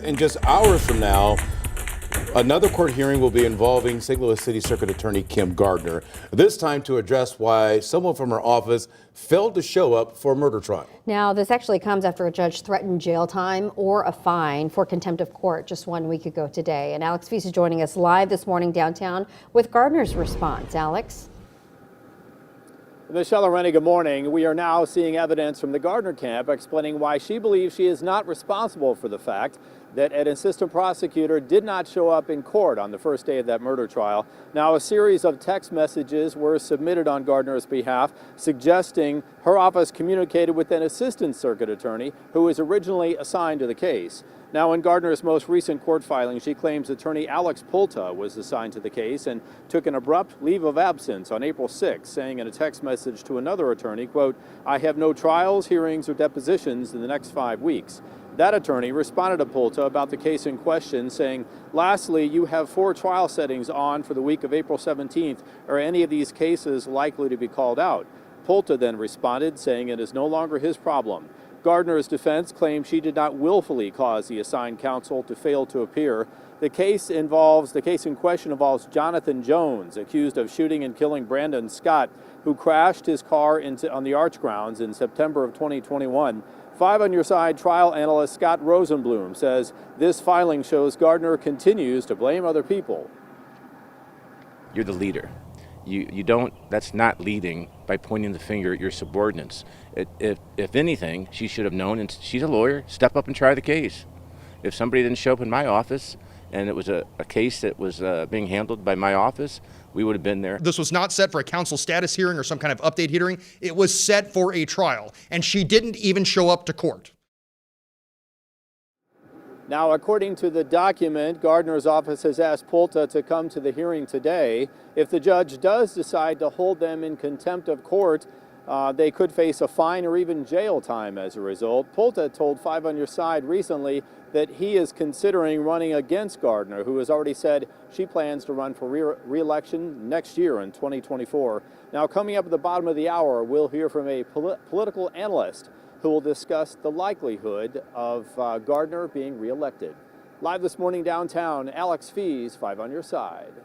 In just hours from now, another court hearing will be involving St. Louis City Circuit Attorney Kim Gardner, this time to address why someone from her office failed to show up for a murder trial. Now, this actually comes after a judge threatened jail time or a fine for contempt of court just 1 week ago today. And Alex Fees is joining us live this morning downtown with Gardner's response. Alex? Michelle and Rennie, good morning. We are now seeing evidence from the Gardner camp explaining why she believes she is not responsible for the fact that an assistant prosecutor did not show up in court on the first day of that murder trial. Now, a series of text messages were submitted on Gardner's behalf, suggesting her office communicated with an assistant circuit attorney who was originally assigned to the case. Now, in Gardner's most recent court filing, she claims attorney Alex Pulta was assigned to the case and took an abrupt leave of absence on April 6, saying in a text message to another attorney, quote, "I have no trials, hearings, or depositions in the next 5 weeks." That attorney responded to Pulta about the case in question, saying, "Lastly, you have 4 trial settings on for the week of April 17th. Are any of these cases likely to be called out?" Pulta then responded, saying it is no longer his problem. Gardner's defense claims she did not willfully cause the assigned counsel to fail to appear. The case in question involves Jonathan Jones, accused of shooting and killing Brandon Scott, who crashed his car on the Arch grounds in September of 2021. 5 on Your Side trial analyst Scott Rosenblum says this filing shows Gardner continues to blame other people. You're the leader. You don't, that's not leading by pointing the finger at your subordinates. If anything, she should have known, and she's a lawyer, step up and try the case. If somebody didn't show up in my office and it was a case that was being handled by my office, we would have been there. This was not set for a counsel status hearing or some kind of update hearing. It was set for a trial, and she didn't even show up to court. Now, according to the document, Gardner's office has asked Pulta to come to the hearing today. If the judge does decide to hold them in contempt of court, they could face a fine or even jail time as a result. Pulta told 5 on Your Side recently that he is considering running against Gardner, who has already said she plans to run for re-election next year in 2024. Now, coming up at the bottom of the hour, we'll hear from a political analyst who will discuss the likelihood of Gardner being re-elected. Live this morning downtown, Alex Fees, 5 on Your Side.